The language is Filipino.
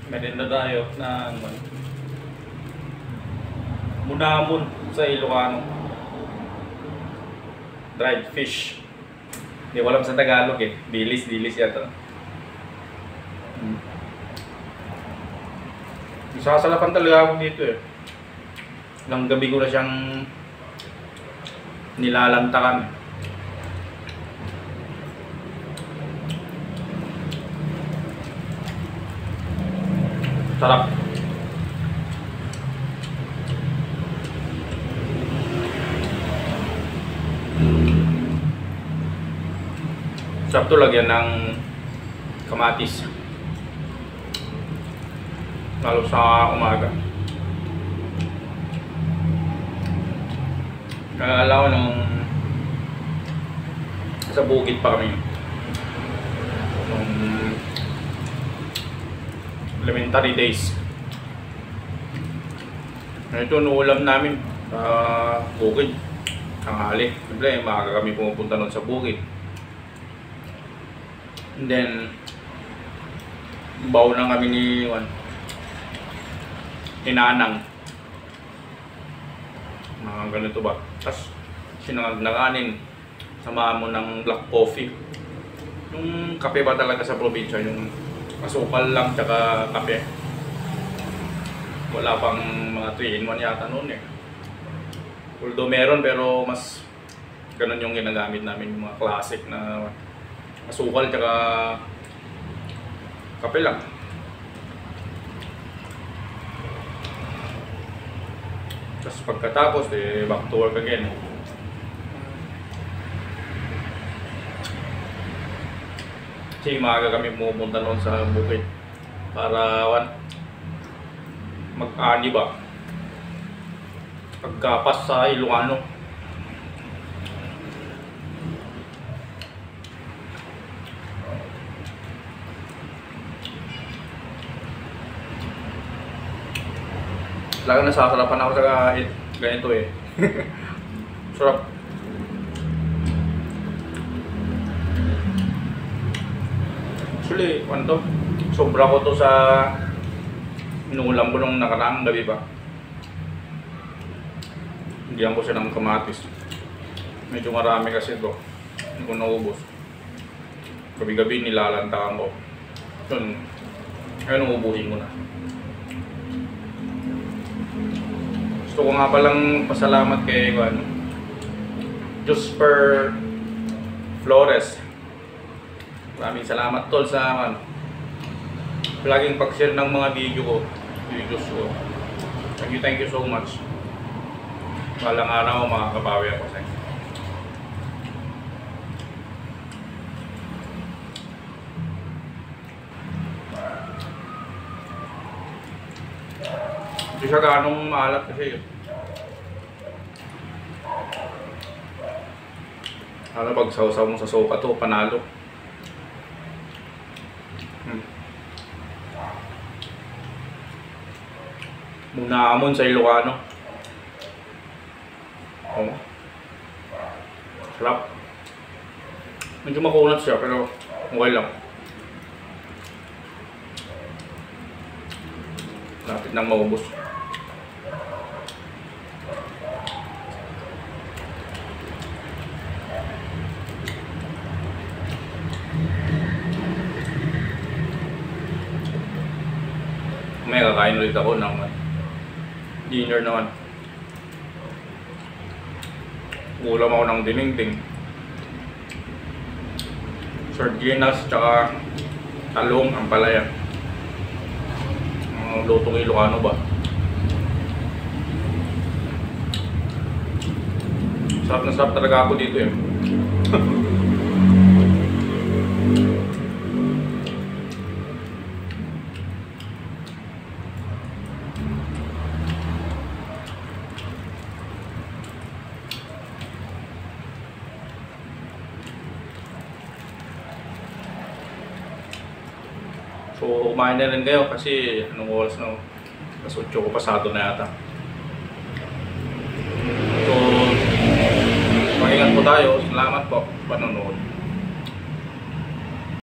Merienda tayo ng munamon sa Ilocano. Dried fish. Hindi ko alam sa Tagalog eh. Dilis yata. Sasalapan talaga ako dito eh. Ilang gabi ko na siyang nilalantakan. Sarap. Sarap to lagyan ng kamatis. Lalo sa umaga. Naalala ko nung sa bukid pa kami. Nung elementary days. Ito nuulam namin sa bukid. Tanghali. Siyempre, maaga kami pumupunta nun sa bukid. And then, baw na kami ni Nanang. Mga ganito ba? Tapos, sinangag na kanin. Samahan mo ng black coffee. Yung kape ba talaga sa probinsya? Yung asukal lang tsaka kape. Wala pang mga 3-in-1 yata noon eh. Although meron pero mas ganun yung ginagamit namin, yung mga classic na asukal tsaka kape lang. Tapos pagkatapos back to work again. Kasi maaga kami pumunta noon sa bukid para mag-ani ba pagkapas sa Ilocano. Talagang nasasarapan ako sa ganito eh. Sarap. Actually, sobra ko to sa inuulam ko nung nakaraang gabi ba. Higyan ko siya ng kamatis. Medyo marami kasi ito. Hindi ko naubos. Gabi-gabi nilalantakan ko. Yun. Ngayon ubuhin ko na. Gusto ko nga palang pasalamat kay Josper Flores. Maraming salamat tol sa laging pag-share ng mga videos ko. Thank you so much. Walang araw makakabawi ako sa inyo. Hindi siya ganong maalat kasi pag sausaw mo sa sopa to, panalo. Munamon sa Ilocano. Oh. Sarap. Medyo makunat siya pero okay lang. Lapit nang maubos. May kakain ulit ako ng dinner naman. Ulam ako ng dinengdeng, sardinas, tsaka talong, ampalaya. Lutong Ilocano ba? Sarap na sarap talaga ako dito eh. So, kumain na rin kayo kasi anong oras na? Mas 8 ko pasado na yata. So, mag-ingat po tayo. Salamat po panonood.